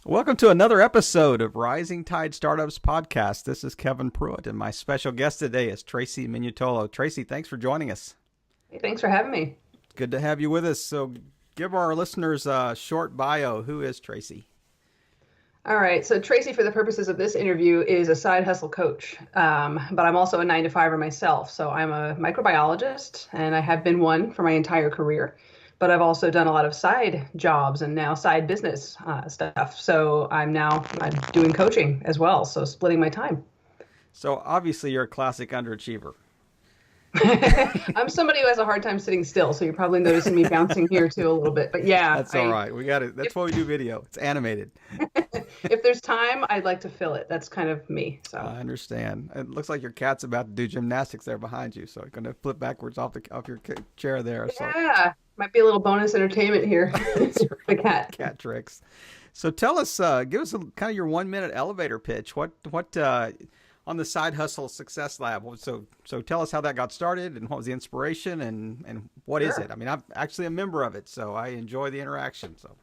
Welcome to another episode of Rising Tide Startups Podcast. This is Kevin Pruitt, and my special guest today is Tracey Minutolo. Tracey, thanks for joining us. Hey, thanks for having me. Good to have you with us. So give our listeners a short bio. Who is Tracey? All right. So Tracey, for the purposes of this interview, is a side hustle coach, but I'm also a 9 to 5er myself. So I'm a microbiologist, and I have been one for my entire career. But I've also done a lot of side jobs and now side business stuff. So I'm doing coaching as well. So splitting my time. So obviously you're a classic underachiever. I'm somebody who has a hard time sitting still, so you're probably noticing me bouncing here too a little bit. But yeah, That's all right. We got it. That's why we do video. It's animated. If there's time, I'd like to fill it. That's kind of me. So I understand. It looks like your cat's about to do gymnastics there behind you, so you're going to flip backwards off your chair there. Yeah, might be a little bonus entertainment here. The cat. Cat tricks. So tell us, give us kind of your 1 minute elevator pitch. What on the Side Hustle Success Lab? So tell us how that got started and what was the inspiration and what is Sure. it? I mean, I'm actually a member of it, so I enjoy the interaction. So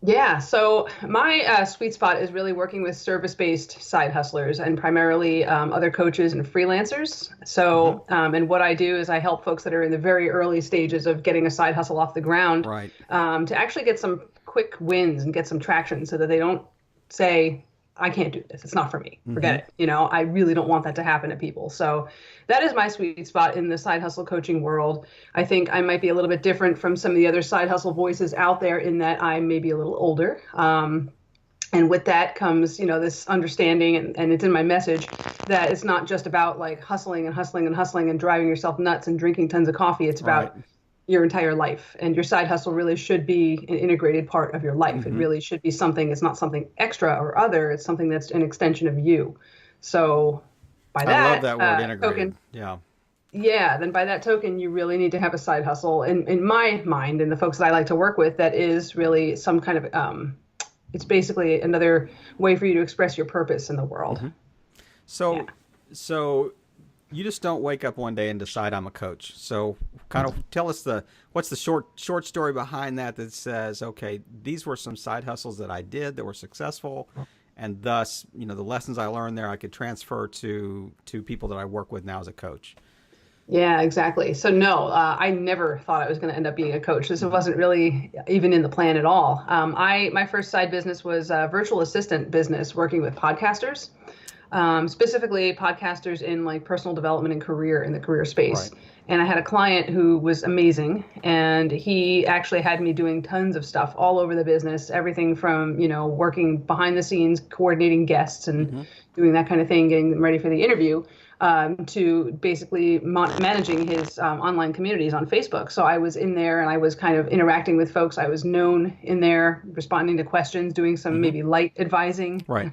Yeah, so my sweet spot is really working with service-based side hustlers and primarily other coaches and freelancers. So, and what I do is I help folks that are in the very early stages of getting a side hustle off the ground, right. To actually get some quick wins and get some traction so that they don't say, I can't do this. It's not for me. Forget it. I really don't want that to happen to people. So that is my sweet spot in the side hustle coaching world. I think I might be a little bit different from some of the other side hustle voices out there in that I'm maybe a little older. And with that comes, this understanding, and it's in my message, that it's not just about like hustling and hustling and hustling and driving yourself nuts and drinking tons of coffee. It's about your entire life, and your side hustle really should be an integrated part of your life. It really should be something. It's not something extra or other. It's something that's an extension of you. So by that, I love that word integrated. Token, yeah. Then by that token, you really need to have a side hustle. In my mind, and the folks that I like to work with, that is really some kind of it's basically another way for you to express your purpose in the world. So you just don't wake up one day and decide I'm a coach. So kind of tell us what's the short story behind that says, okay, these were some side hustles that I did that were successful, and thus, the lessons I learned there I could transfer to people that I work with now as a coach. Yeah, exactly. So no, I never thought I was going to end up being a coach. This wasn't really even in the plan at all. My first side business was a virtual assistant business working with podcasters. Specifically podcasters in like personal development and career in the career space. Right. And I had a client who was amazing, and he actually had me doing tons of stuff all over the business, everything from, working behind the scenes, coordinating guests and doing that kind of thing, getting them ready for the interview, to basically managing his online communities on Facebook. So I was in there and I was kind of interacting with folks. I was known in there, responding to questions, doing some maybe light advising, right.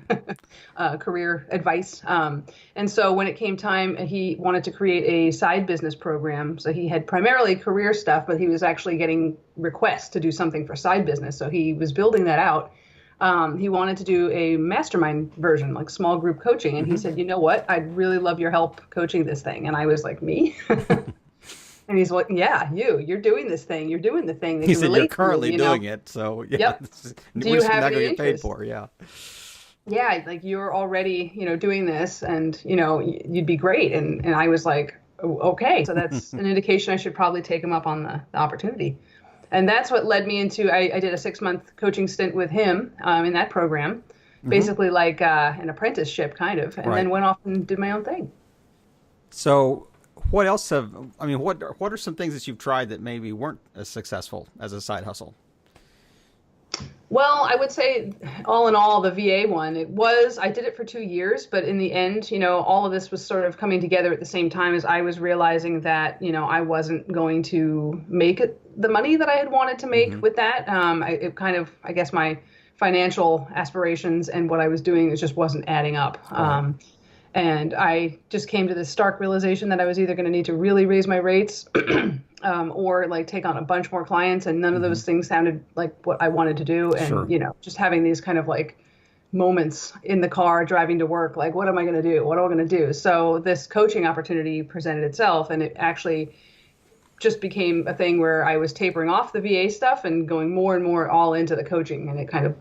Career advice. And so when it came time, he wanted to create a side business program. So he had primarily career stuff, but he was actually getting requests to do something for side business. So he was building that out. He wanted to do a mastermind version, like small group coaching. And he said, you know what? I'd really love your help coaching this thing. And I was like, me? And he's like, yeah, you're doing this thing. You're doing the thing. That He you said, you're currently doing it. So yeah, Yep. Do you have not going to get paid for? Yeah. Yeah. Like you're already, doing this and, you'd be great. And I was like, oh, okay. So that's an indication I should probably take him up on the opportunity. And that's what led me into, I did a 6-month coaching stint with him in that program, basically like an apprenticeship kind of, and then went off and did my own thing. So what else what are some things that you've tried that maybe weren't as successful as a side hustle? Well, I would say all in all, the VA one, I did it for 2 years, but in the end, all of this was sort of coming together at the same time as I was realizing that, I wasn't going to make the money that I had wanted to make with that. I guess my financial aspirations and what I was doing just wasn't adding up. And I just came to this stark realization that I was either going to need to really raise my rates or like take on a bunch more clients. And none of those things sounded like what I wanted to do. And, just having these kind of like moments in the car driving to work, like, what am I going to do? What am I going to do? So this coaching opportunity presented itself, and it actually just became a thing where I was tapering off the VA stuff and going more and more all into the coaching. And it kind of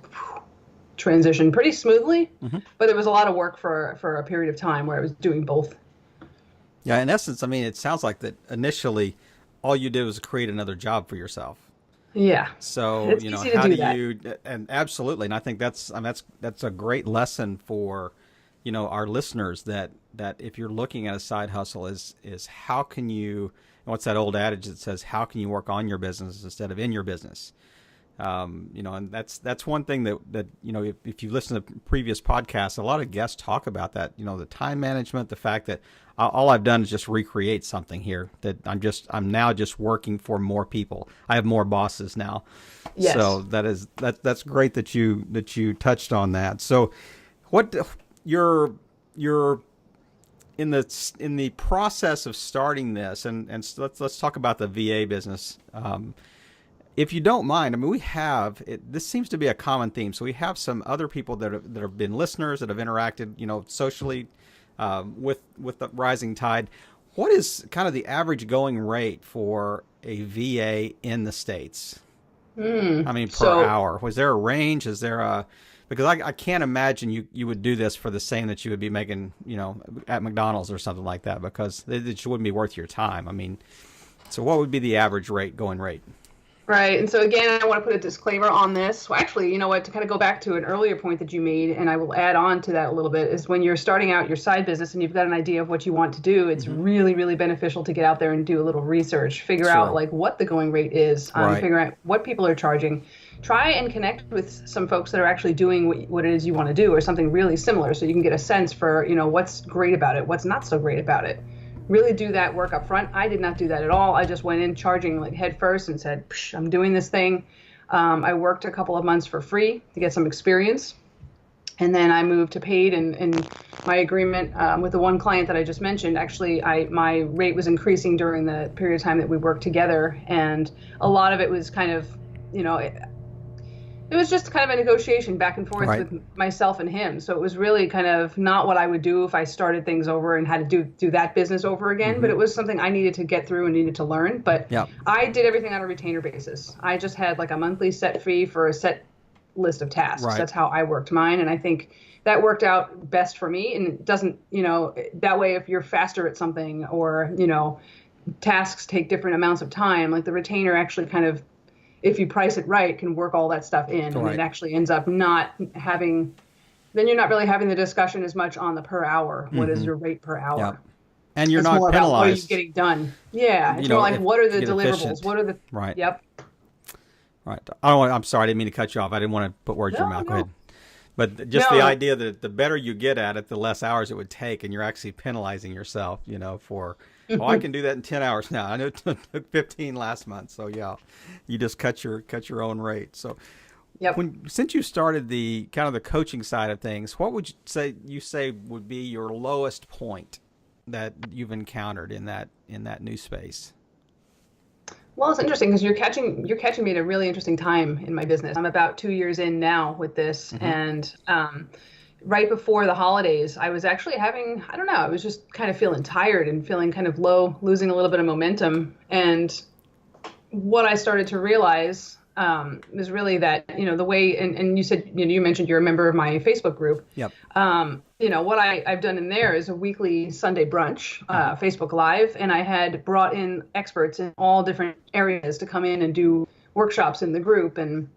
transition pretty smoothly, but it was a lot of work for a period of time where I was doing both. Yeah, in essence, I mean, it sounds like that initially all you did was create another job for yourself. Yeah, So, it's easy to how do do that. you, and absolutely, and I think that's, I mean, that's a great lesson for, our listeners that if you're looking at a side hustle is how can you, what's that old adage that says, how can you work on your business instead of in your business? And that's one thing that if you listen to previous podcasts, a lot of guests talk about that. The time management, the fact that all I've done is just recreate something here. That I'm now just working for more people. I have more bosses now. Yes. So that's great that you touched on that. So, what you're in the process of starting this, and so let's talk about the VA business. If you don't mind, I mean, this seems to be a common theme. So we have some other people that have been listeners that have interacted, socially with the rising tide. What is kind of the average going rate for a VA in the States? I mean, per hour. Was there a range? Because I can't imagine you would do this for the same that you would be making, at McDonald's or something like that, because it just wouldn't be worth your time. I mean, so what would be the average going rate? Right. And so again, I want to put a disclaimer on this. Well, actually, you know what, to kind of go back to an earlier point that you made, and I will add on to that a little bit, is when you're starting out your side business and you've got an idea of what you want to do, it's really, really beneficial to get out there and do a little research, figure out like what the going rate is, figure out what people are charging. Try and connect with some folks that are actually doing what it is you want to do, or something really similar, so you can get a sense for, what's great about it, what's not so great about it. Really do that work up front. I did not do that at all. I just went in charging like head first and said, I'm doing this thing. I worked a couple of months for free to get some experience. And then I moved to paid, and my agreement with the one client that I just mentioned, actually, my rate was increasing during the period of time that we worked together. And a lot of it was kind of, it was just kind of a negotiation back and forth with myself and him. So it was really kind of not what I would do if I started things over and had to do that business over again. But it was something I needed to get through and needed to learn. But I did everything on a retainer basis. I just had like a monthly set fee for a set list of tasks. That's how I worked mine. And I think that worked out best for me. And it doesn't, that way, if you're faster at something or, tasks take different amounts of time, like the retainer actually kind of, if you price it right, can work all that stuff in. And it actually ends up not having, then you're not really having the discussion as much on the per hour. What is your rate per hour? Yep. And you're it's not more penalized. About what are you getting done? Yeah. It's more like, what are the deliverables? Efficient. What are the, Yep. Right. I'm sorry. I didn't mean to cut you off. I didn't want to put words in your mouth. Go ahead. But just the idea that the better you get at it, the less hours it would take, and you're actually penalizing yourself, for, I can do that in 10 hours now. I know it took 15 last month. So you just cut your own rate. So since you started the kind of the coaching side of things, what would you say would be your lowest point that you've encountered in that new space? Well, it's interesting because you're catching me at a really interesting time in my business. I'm about 2 years in now with this, and right before the holidays, I was actually having, I was just kind of feeling tired and feeling kind of low, losing a little bit of momentum. And what I started to realize was really that, the way, and you said, you mentioned you're a member of my Facebook group. Yep. What I've done in there is a weekly Sunday brunch, Facebook Live, and I had brought in experts in all different areas to come in and do workshops in the group. And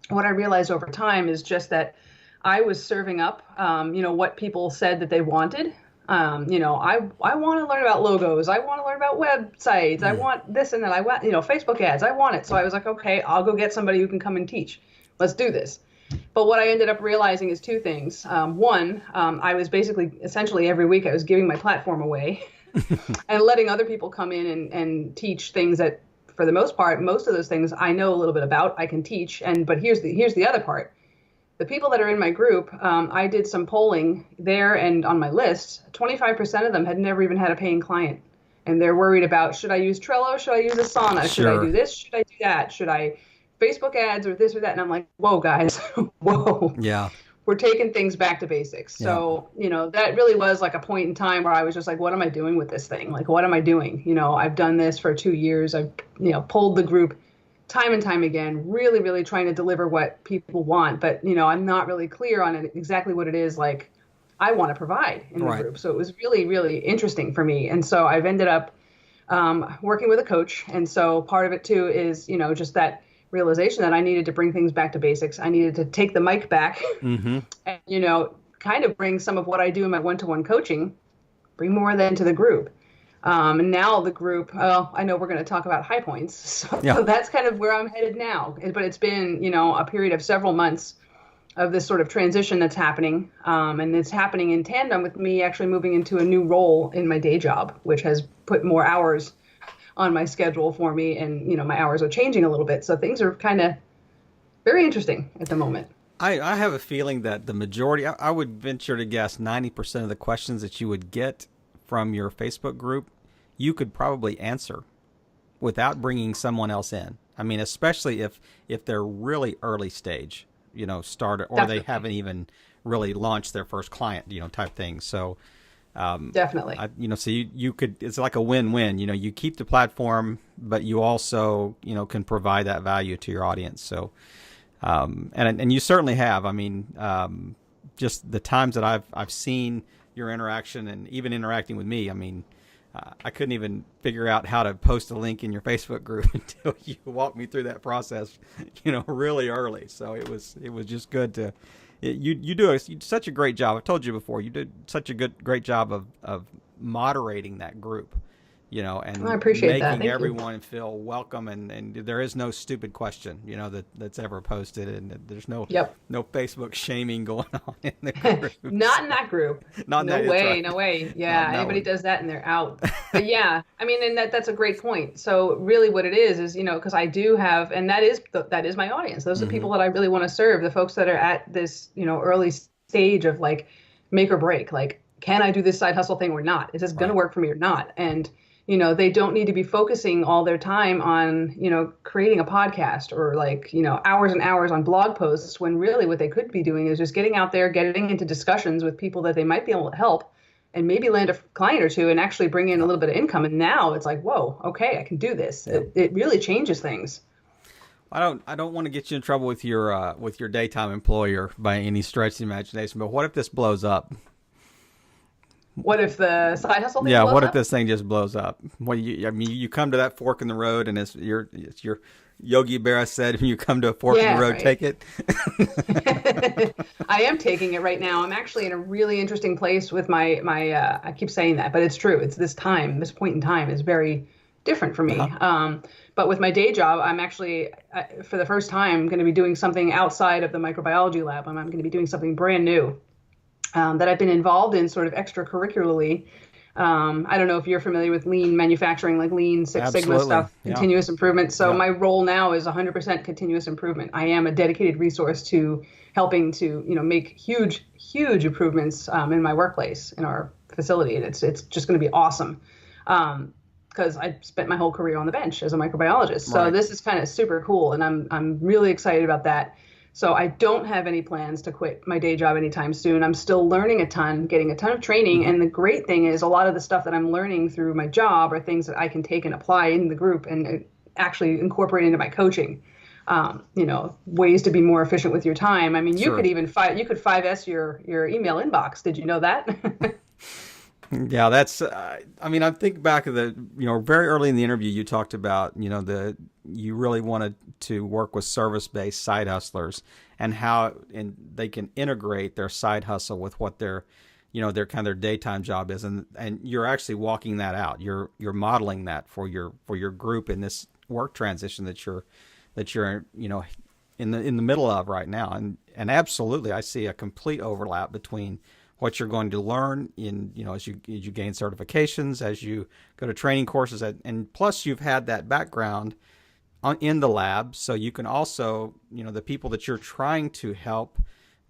what I realized over time is just that I was serving up, what people said that they wanted. I want to learn about logos. I want to learn about websites. I want this and that. I want, Facebook ads. I want it. So I was like, okay, I'll go get somebody who can come and teach. Let's do this. But what I ended up realizing is two things. One, I was essentially every week I was giving my platform away and letting other people come in and teach things that, for the most part, most of those things I know a little bit about, I can teach. But here's the other part. The people that are in my group, I did some polling there, and on my list, 25% of them had never even had a paying client. And they're worried about, should I use Trello? Should I use Asana? Sure. Should I do this? Should I do that? Should I Facebook ads or this or that? And I'm like, whoa, guys, whoa. Yeah. We're taking things back to basics. So, that really was like a point in time where I was just like, what am I doing with this thing? Like, what am I doing? I've done this for 2 years. I've, pulled the group time and time again, really, really trying to deliver what people want. But, I'm not really clear on it, exactly what it is like I want to provide in the Right. group. So it was really, really interesting for me. And so I've ended up working with a coach. And so part of it too is, just that realization that I needed to bring things back to basics. I needed to take the mic back Mm-hmm. and, kind of bring some of what I do in my one-to-one coaching, bring more of that into the group. And now the group, I know we're going to talk about high points. So that's kind of where I'm headed now. But it's been, a period of several months of this sort of transition that's happening. And it's happening in tandem with me actually moving into a new role in my day job, which has put more hours on my schedule for me. And, my hours are changing a little bit. So things are kind of very interesting at the moment. I have a feeling that the majority, I would venture to guess 90% of the questions that you would get from your Facebook group, you could probably answer without bringing someone else in. I mean, especially if they're really early stage, started, or Definitely. they haven't even really launched their first client, type thing. So, Definitely. so you could, it's like a win-win, you keep the platform, but you also, can provide that value to your audience. So, and you certainly have. I mean, just the times that I've seen your interaction and even interacting with me. I mean, I couldn't even figure out how to post a link in your Facebook group until you walked me through that process, really early. So it was just good to. You do such a great job. I've told you before. You did such a great job of moderating that group. And I appreciate that. making Thank everyone you. feel welcome, and there is no stupid question, that's ever posted, and there's no Yep. no Facebook shaming going on in the group. Not in that group. Not No that, that's way, right. no way. Not Yeah, in that anybody one. does that and they're out. But yeah, I mean, and that's a great point. So really what it is, because I do have, and that is my audience. Those are the Mm-hmm. people that I really want to serve, the folks that are at this, early stage of like make or break. Like, can I do this side hustle thing or not? Is this going to Right. work for me or not? And they don't need to be focusing all their time on, creating a podcast or like, hours and hours on blog posts when really what they could be doing is just getting out there, getting into discussions with people that they might be able to help and maybe land a client or two and actually bring in a Yep. little bit of income. And now it's like, whoa, okay, I can do this. Yep. It really changes things. I don't want to get you in trouble with your daytime employer by any stretch of the imagination, but what if this blows up? What if the side hustle thing Yeah, blows what if up? this thing just blows up? I mean, you come to that fork in the road, and it's your Yogi Berra said, when you come to a fork in the Yeah, road, right. take it. I am taking it right now. I'm actually in a really interesting place with my I keep saying that, but it's true. It's this point in time is very different for me. Uh-huh. But with my day job, I'm actually, for the first time, going to be doing something outside of the microbiology lab. I'm going to be doing something brand new that I've been involved in sort of extracurricularly. I don't know if you're familiar with lean manufacturing, like lean Six Sigma Absolutely. stuff, Yeah. continuous improvement. So Yeah. my role now is 100% continuous improvement. I am a dedicated resource to helping to, make huge, huge improvements in my workplace, in our facility. And it's just going to be awesome. Because I spent my whole career on the bench as a microbiologist. So Right. this is kind of super cool. And I'm really excited about that. So I don't have any plans to quit my day job anytime soon. I'm still learning a ton, getting a ton of training. Mm-hmm. And the great thing is a lot of the stuff that I'm learning through my job are things that I can take and apply in the group and actually incorporate into my coaching. Ways to be more efficient with your time. I mean, you Sure. could even 5S your email inbox. Did you know that? Yeah, that's. I mean, I think back of the, very early in the interview, you talked about, you really wanted to work with service-based side hustlers and how they can integrate their side hustle with what their kind of their daytime job is, and you're actually walking that out. You're modeling that for your group in this work transition that you're in the middle of right now, and absolutely, I see a complete overlap between what you're going to learn in, as you gain certifications, as you go to training courses, and plus you've had that background in the lab, so you can also, the people that you're trying to help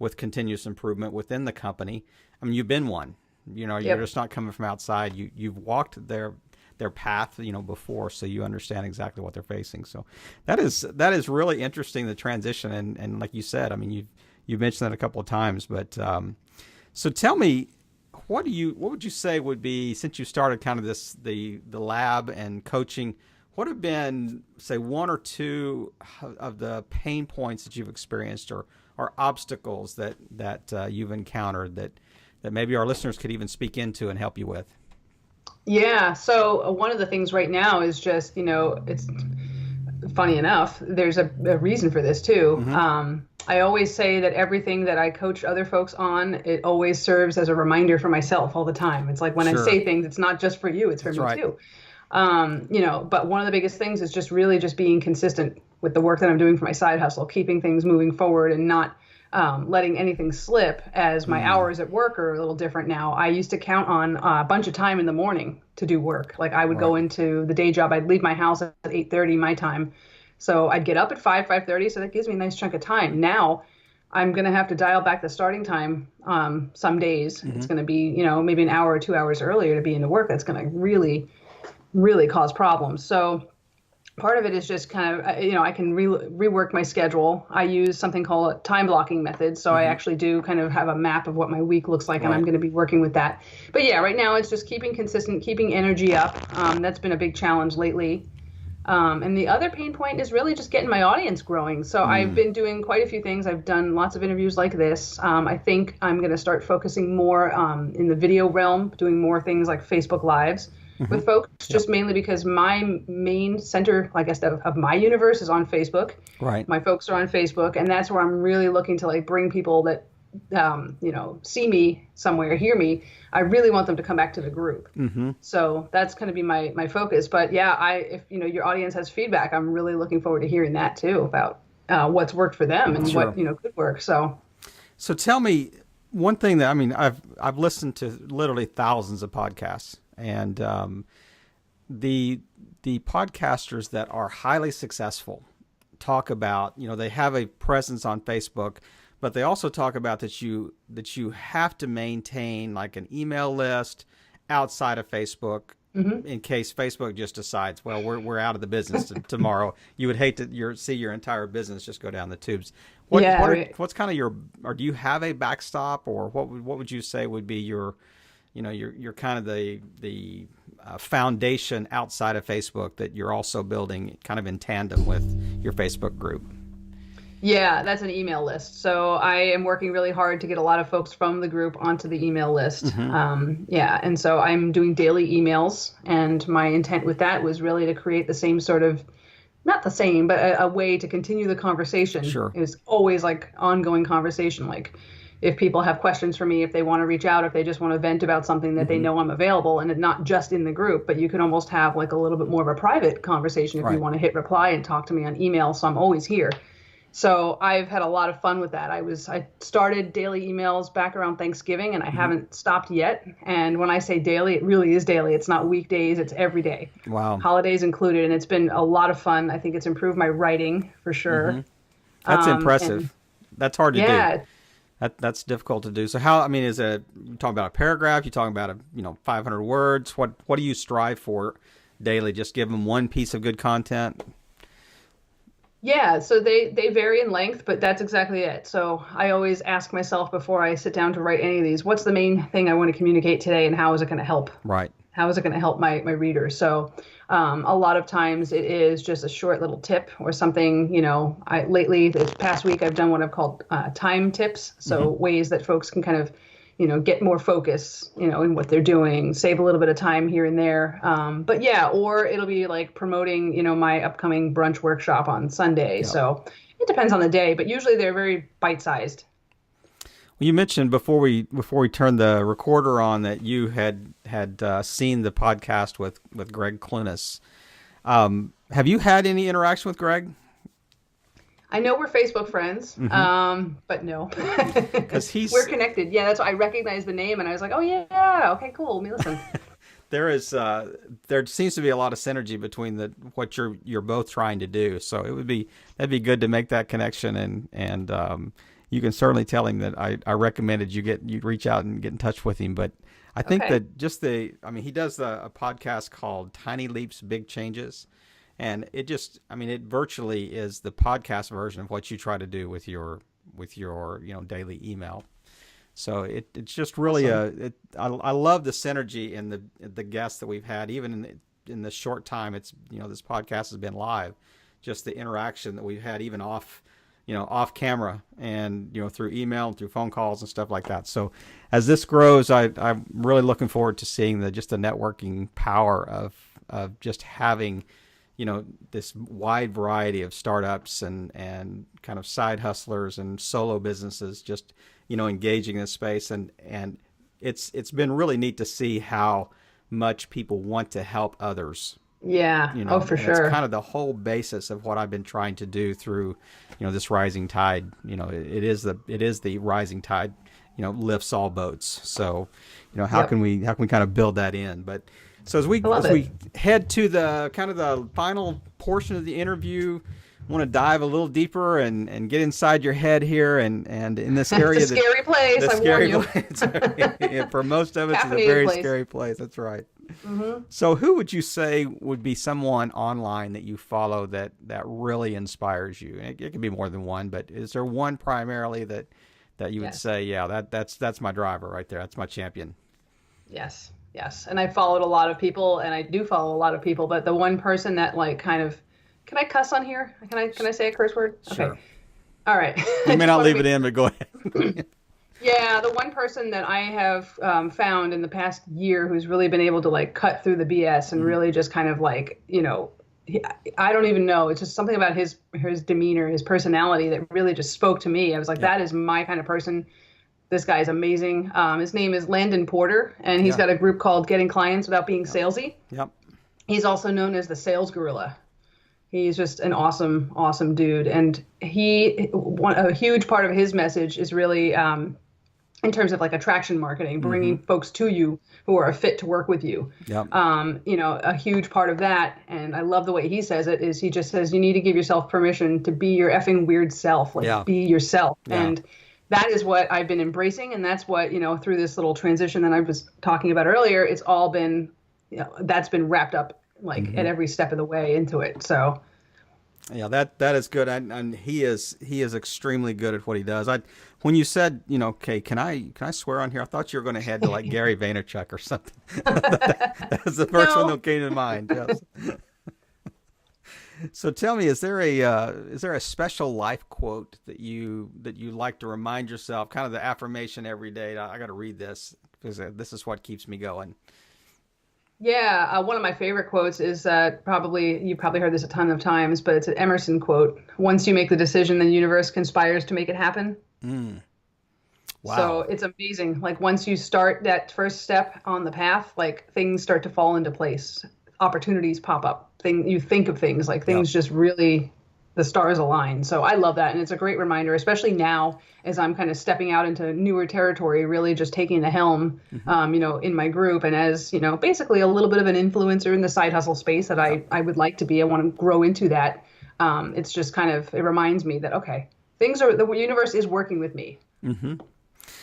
with continuous improvement within the company. I mean, you've been one. You're Yep. just not coming from outside. You've walked their path, before, so you understand exactly what they're facing. So that is really interesting, the transition, and like you said, I mean, you've mentioned that a couple of times, but. So tell me, what would you say would be, since you started kind of the lab and coaching, what have been, say, one or two of the pain points that you've experienced, or obstacles that you've encountered that maybe our listeners could even speak into and help you with? Yeah. So one of the things right now is just, it's funny enough, there's a reason for this too. Mm-hmm. I always say that everything that I coach other folks on, it always serves as a reminder for myself all the time. It's like when I Sure. say things, it's not just for you, it's for That's me right. too. But one of the biggest things is just really just being consistent with the work that I'm doing for my side hustle, keeping things moving forward and not letting anything slip, as my Mm. hours at work are a little different now. I used to count on a bunch of time in the morning to do work. Like I would Right. go into the day job, I'd leave my house at 8:30 my time. So I'd get up at 5:30. So that gives me a nice chunk of time. Now I'm going to have to dial back the starting time. Some days Mm-hmm. it's going to be, maybe an hour or 2 hours earlier to be into work. That's going to really, really cause problems. So part of it is just kind of, I can rework my schedule. I use something called a time blocking method. So I Mm-hmm. actually do kind of have a map of what my week looks like, and I'm Right. going to be working with that. But yeah, right now it's just keeping consistent, keeping energy up. That's been a big challenge lately. And the other pain point is really just getting my audience growing. So I've Mm. been doing quite a few things. I've done lots of interviews like this. I think I'm going to start focusing more in the video realm, doing more things like Facebook Lives Mm-hmm. with folks, Yep. just mainly because my main center, I guess, of my universe is on Facebook. Right. My folks are on Facebook, and that's where I'm really looking to like bring people that see me somewhere, hear me. I really want them to come back to the group. Mm-hmm. So that's going to be my focus. But yeah, if your audience has feedback, I'm really looking forward to hearing that too about what's worked for them and Sure. what could work. So tell me one thing that, I mean, I've listened to literally thousands of podcasts, and the podcasters that are highly successful talk about, they have a presence on Facebook, but they also talk about that you have to maintain like an email list outside of Facebook, hmm in case Facebook just decides, well, we're out of the business tomorrow. You would hate to see your entire business just go down the tubes. Yeah, right. What's kind of your, or do you have a backstop, or what would you say would be your, your kind of the foundation outside of Facebook that you're also building kind of in tandem with your Facebook group? Yeah, that's an email list. So I am working really hard to get a lot of folks from the group onto the email list. Mm-hmm. Yeah, and so I'm doing daily emails, and my intent with that was really to create the same sort of, not the same, but a way to continue the conversation. Sure. It was always like ongoing conversation. Like if people have questions for me, if they want to reach out, if they just want to vent about something, that they Mm-hmm. know I'm available, and not just in the group, but you can almost have like a little bit more of a private conversation if you Right. want to hit reply and talk to me on email. So I'm always here. So I've had a lot of fun with that. I started daily emails back around Thanksgiving, and I Mm-hmm. haven't stopped yet. And when I say daily, it really is daily. It's not weekdays, it's every day, Wow. holidays included. And it's been a lot of fun. I think it's improved my writing for Mm-hmm. sure. That's And impressive. That's hard to do. yeah, That's difficult to do. So how, I mean, is it, you talking about a paragraph? You talking about 500 words? What do you strive for daily? Just give them one piece of good content? yeah. So they vary in length, but that's exactly it. So I always ask myself before I sit down to write any of these, what's the main thing I want to communicate today, and how is it going to help? Right. How is it going to help my readers? So a lot of times it is just a short little tip or something. Lately this past week I've done what I've called time tips. So Mm-hmm. ways that folks can kind of get more focus in what they're doing, save a little bit of time here and there. But yeah, or it'll be like promoting my upcoming brunch workshop on Sunday. Yep. So it depends on the day, but usually they're very bite-sized. Well, you mentioned before we turned the recorder on that you had seen the podcast with Greg Clunas. Have you had any interaction with Greg? I know we're Facebook friends, Mm-hmm. but no, Because we're connected. Yeah, that's why I recognized the name, and I was like, oh yeah, okay, cool. Let me listen. there seems to be a lot of synergy between what you're both trying to do. So that'd be good to make that connection, and you can certainly tell him that I recommended you reach out and get in touch with him. But I think Okay. that he does a podcast called Tiny Leaps, Big Changes. And it virtually is the podcast version of what you try to do with your daily email. So it's just really Awesome. I love the synergy in the guests that we've had, even in the short time it's, this podcast has been live, just the interaction that we've had even off camera and, through email and through phone calls and stuff like that. So as this grows, I'm really looking forward to seeing the networking power of just having, this wide variety of startups and kind of side hustlers and solo businesses just, engaging in this space. And it's been really neat to see how much people want to help others. Yeah. Oh, for sure. It's kind of the whole basis of what I've been trying to do through, this rising tide. It is the rising tide, lifts all boats. So, how can we kind of build that in? But so as we head to the kind of the final portion of the interview, I want to dive a little deeper and get inside your head here and in this area. It's a scary place. I warn you. Yeah, for most of us, it's a very scary place. That's right. Mm-hmm. So who would you say would be someone online that you follow that really inspires you? And it can be more than one, but is there one primarily that you would say, yeah, that's my driver right there. That's my champion. Yes. And I followed a lot of people, and I do follow a lot of people, but the one person that kind of, can I cuss on here? Can I say a curse word? Sure. Okay. All right. You may not leave it in, but go ahead. Yeah, the one person that I have found in the past year who's really been able to cut through the BS and really just kind of I don't even know. It's just something about his demeanor, his personality that really just spoke to me. I was like, that is my kind of person. This guy is amazing. His name is Landon Porter, and he's got a group called Getting Clients Without Being Salesy. Yep. He's also known as the Sales Gorilla. He's just an awesome, awesome dude. And a huge part of his message is really in terms of attraction marketing, bringing folks to you who are a fit to work with you. Yep. A huge part of that, and I love the way he says it, is he just says you need to give yourself permission to be your effing weird self, be yourself. Yeah. And that is what I've been embracing, and that's what, through this little transition that I was talking about earlier, it's all been, that's been wrapped up at every step of the way into it. So yeah, that is good. And he is extremely good at what he does. When you said, okay, can I swear on here? I thought you were going to head to Gary Vaynerchuk or something. That was the first one that came to mind. Yes. So tell me, is there a special life quote that you like to remind yourself, kind of the affirmation every day? I got to read this because this is what keeps me going. Yeah, one of my favorite quotes is you probably heard this a ton of times, but it's an Emerson quote. Once you make the decision, the universe conspires to make it happen. Mm. Wow. So it's amazing. Once you start that first step on the path, things start to fall into place. Opportunities pop up. You think of things things just really, the stars align. So I love that. And it's a great reminder, especially now as I'm kind of stepping out into newer territory, really just taking the helm, in my group. And as, basically a little bit of an influencer in the side hustle space that I would like to be. I want to grow into that. It's just it reminds me that, okay, the universe is working with me. Mm-hmm.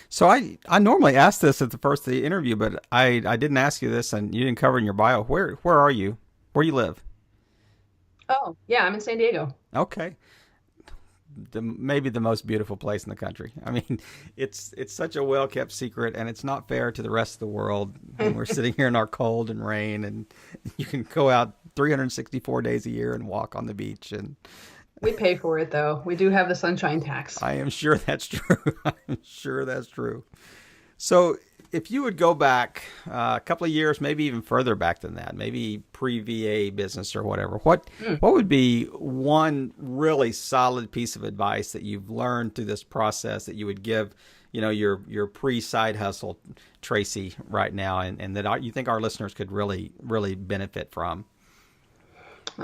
So I normally ask this at the first of the interview, but I didn't ask you this, and you didn't cover in your bio. Where are you? Where do you live? Oh, yeah, I'm in San Diego. Okay. Maybe the most beautiful place in the country. I mean, it's such a well-kept secret, and it's not fair to the rest of the world. And we're sitting here in our cold and rain, and you can go out 364 days a year and walk on the beach. And we pay for it, though. We do have the sunshine tax. I am sure that's true. I'm sure that's true. So if you would go back a couple of years, maybe even further back than that, maybe pre-VA business or whatever, what would be one really solid piece of advice that you've learned through this process that you would give, your pre-side hustle Tracey right now, and that you think our listeners could really, really benefit from?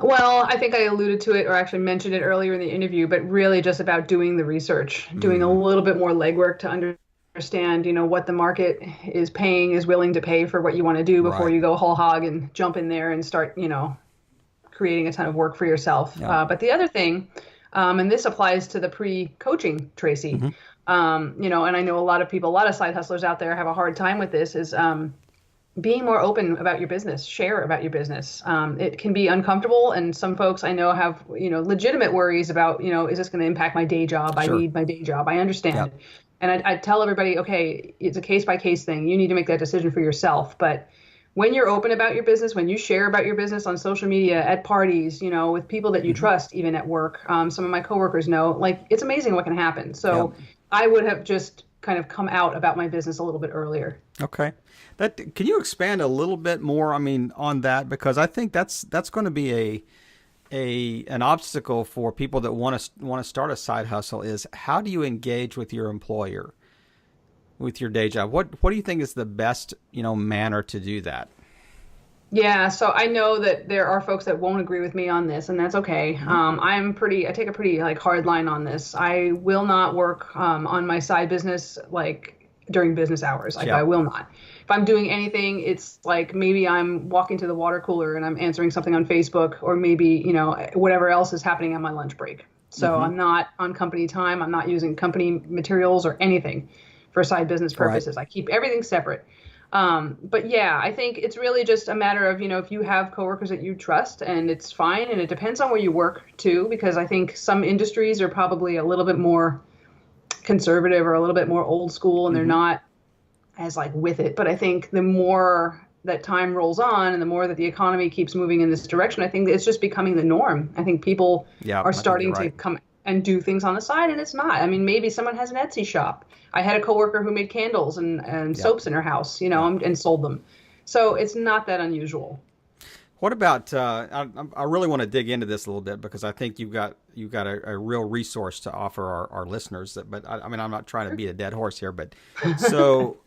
Well, I think I alluded to it or actually mentioned it earlier in the interview, but really just about doing the research, doing a little bit more legwork to understand, what the market is willing to pay for what you want to do before you go whole hog and jump in there and start, creating a ton of work for yourself. Yeah. But the other thing, and this applies to the pre-coaching Tracey, and I know a lot of side hustlers out there have a hard time with this, is being more open about your business, share about your business. It can be uncomfortable. And some folks I know have, legitimate worries about, is this going to impact my day job? Sure. I need my day job. I understand. Yep. And I tell everybody, okay, it's a case by case thing. You need to make that decision for yourself. But when you're open about your business, when you share about your business on social media, at parties, with people that you Hmm. trust, even at work, some of my coworkers know, like, it's amazing what can happen. Yep. So I would have just kind of come out about my business a little bit earlier. Okay. That can you expand a little bit more? I mean, on that because I think that's going to be an obstacle for people that want to start a side hustle. Is how do you engage with your employer with your day job? What do you think is the best manner to do that? Yeah, so I know that there are folks that won't agree with me on this, and that's okay. Hmm. I take a pretty like hard line on this. I will not work on my side business like during business hours. Like I Yep. will not. If I'm doing anything, it's like maybe I'm walking to the water cooler and I'm answering something on Facebook, or maybe, whatever else is happening on my lunch break. So Hmm. I'm not on company time. I'm not using company materials or anything for side business Right. purposes. I keep everything separate. But yeah, I think it's really just a matter of, if you have coworkers that you trust, and it's fine. And it depends on where you work too, because I think some industries are probably a little bit more conservative or a little bit more old school, and they're Hmm. not as like with it. But I think the more that time rolls on and the more that the economy keeps moving in this direction, I think it's just becoming the norm. I think people Yeah, are I think you're starting to right. come and do things on the side, and it's not. I mean, maybe someone has an Etsy shop. I had a coworker who made candles and Yep. soaps in her house, Yep. and sold them. So it's not that unusual. What about? I really want to dig into this a little bit because I think you've got a real resource to offer our listeners. But I mean, I'm not trying to beat a dead horse here. But so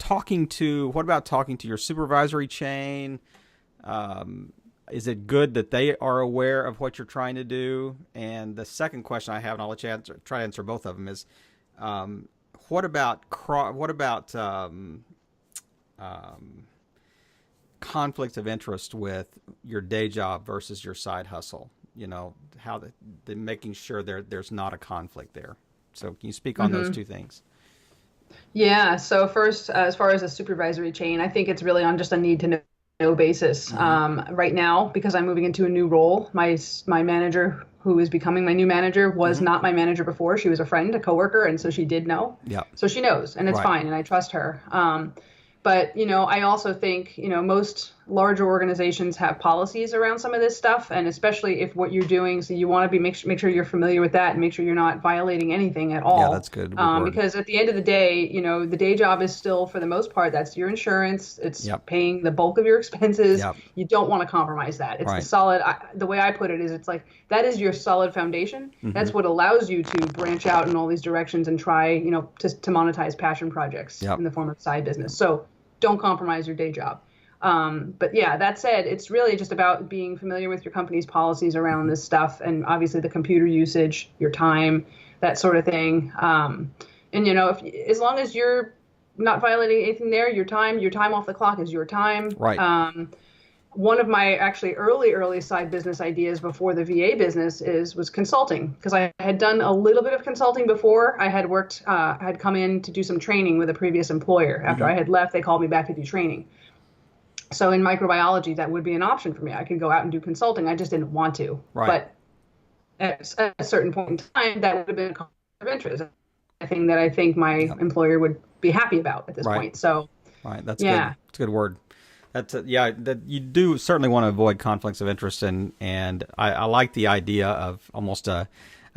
what about talking to your supervisory chain? Um, is it good that they are aware of what you're trying to do? And the second question I have, and I'll let you try to answer both of them, is um, what about um, conflict of interest with your day job versus your side hustle? How the making sure there's not a conflict there. So can you speak on those Hmm. two things? Yeah. So first, as far as a supervisory chain, I think it's really on just a need to know basis. Hmm. Right now, because I'm moving into a new role, my manager, who is becoming my new manager, was Hmm. not my manager before. She was a friend, a coworker, and so she did know. Yeah. So she knows, and it's Right. fine, and I trust her. But I also think most larger organizations have policies around some of this stuff, and especially if what you're doing, so you want to make sure you're familiar with that and make sure you're not violating anything at Yeah, all. that's good. Good word. Because at the end of the day, the day job is still, for the most part, that's your insurance. It's Yep. paying the bulk of your expenses. Yep. You don't want to compromise that. It's the Right. solid. The way I put it is, it's like that is your solid foundation. Hmm. That's what allows you to branch out in all these directions and try, to monetize passion projects Yep. in the form of side business. So don't compromise your day job. But yeah, that said, it's really just about being familiar with your company's policies around Hmm. this stuff, and obviously the computer usage, your time, that sort of thing. And if as long as you're not violating anything there, your time off the clock is your time. Right. One of my actually early side business ideas before the VA business was consulting, because I had done a little bit of consulting before. I had worked, had come in to do some training with a previous employer. After Hmm. I had left, they called me back to do training. So in microbiology, that would be an option for me. I could go out and do consulting. I just didn't want to. Right. But at a certain point in time, that would have been a conflict of interest, a thing that I think my Yep. employer would be happy about at this Right. point. So Right. That's good. yeah. It's a good word. Yeah. That you do certainly want to avoid conflicts of interest, and I like the idea of almost a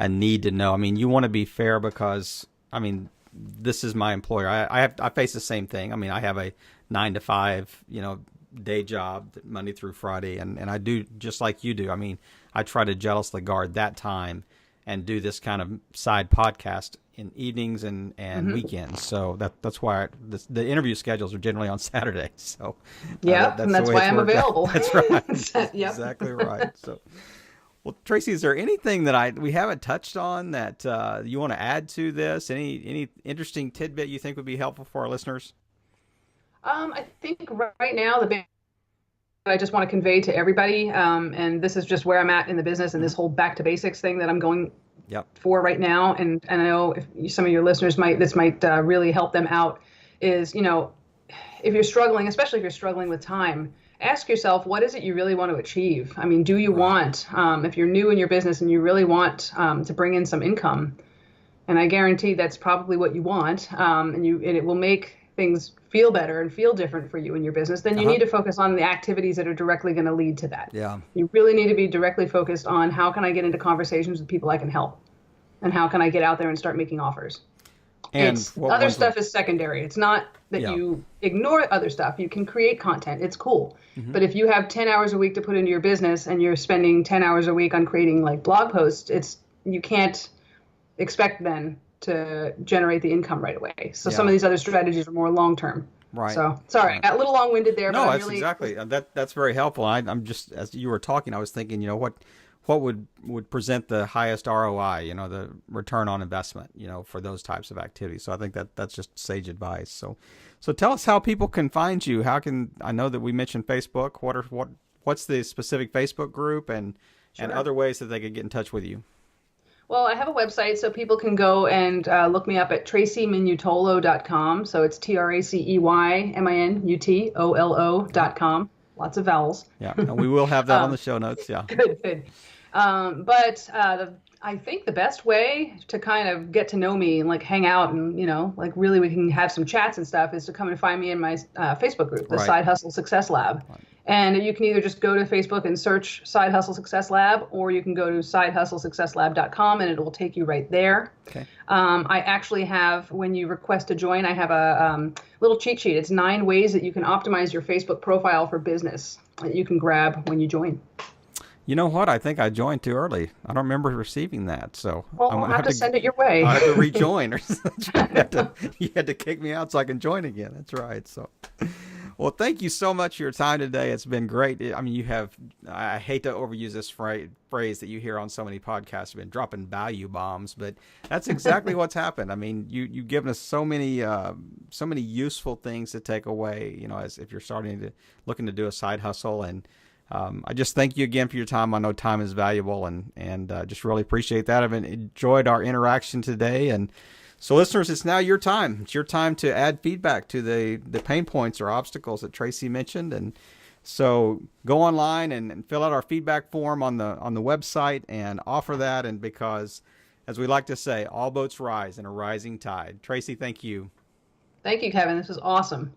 need to know. I mean, you want to be fair because I mean, this is my employer. I face the same thing. I mean, I have a 9 to 5, day job Monday through Friday, and I do just like you do. I mean, I try to jealously guard that time and do this kind of side podcast in evenings and Hmm. weekends. So that's why the interview schedules are generally on Saturdays. So Yeah, and that's the that's way why it's I'm worked out. available. That's right. That's Yep. exactly right. So, well, Tracy, is there anything that we haven't touched on that you want to add to this? Any interesting tidbit you think would be helpful for our listeners? I think right now the big I just want to convey to everybody, and this is just where I'm at in the business, and Hmm. this whole back to basics thing that I'm going Yep. for right now, and I know if some of your listeners might really help them out, is if you're struggling, especially if you're struggling with time, ask yourself, what is it you really want to achieve? I mean, do you Right. want, if you're new in your business and you really want to bring in some income, and I guarantee that's probably what you want, and it will make things feel better and feel different for you in your business, then you need to focus on the activities that are directly going to lead to that. Yeah. You really need to be directly focused on how can I get into conversations with people I can help, and how can I get out there and start making offers. And other stuff is secondary. It's not that you ignore other stuff. You can create content. It's cool. But if you have 10 hours a week to put into your business and you're spending 10 hours a week on creating like blog posts, you can't expect then to generate the income right away. So some of these other strategies are more long-term. Right. So sorry, I got a little long-winded there. No, but that's exactly. That's very helpful. I'm just, as you were talking, I was thinking, what would present the highest ROI, the return on investment, for those types of activities. So I think that's just sage advice. So tell us how people can find you. I know that we mentioned Facebook. What's the specific Facebook group and other ways that they could get in touch with you? Well, I have a website, so people can go and look me up at TraceyMinutolo.com. So it's TraceyMinutolo.com. Lots of vowels. Yeah, and we will have that on the show notes. Yeah. Good. I think the best way to kind of get to know me and like hang out and, like really we can have some chats and stuff is to come and find me in my Facebook group, the Side Hustle Success Lab. Right. And you can either just go to Facebook and search Side Hustle Success Lab, or you can go to sidehustlesuccesslab.com and it will take you right there. Okay. I actually have, when you request to join, I have a little cheat sheet. It's 9 ways that you can optimize your Facebook profile for business that you can grab when you join. You know what? I think I joined too early. I don't remember receiving that. So well, I'll have to send it your way. I have to rejoin or something. You had to kick me out so I can join again. That's right. So, well, thank you so much for your time today. It's been great. I mean, I hate to overuse this phrase that you hear on so many podcasts. You've been dropping value bombs, but that's exactly what's happened. I mean, you've given us so many useful things to take away, as if you're looking to do a side hustle. And I just thank you again for your time. I know time is valuable, and just really appreciate that. I've enjoyed our interaction today. And so listeners, it's now your time. It's your time to add feedback to the pain points or obstacles that Tracey mentioned. And so go online and fill out our feedback form on the website and offer that. And because, as we like to say, all boats rise in a rising tide. Tracey, thank you. Thank you, Kevin. This was awesome.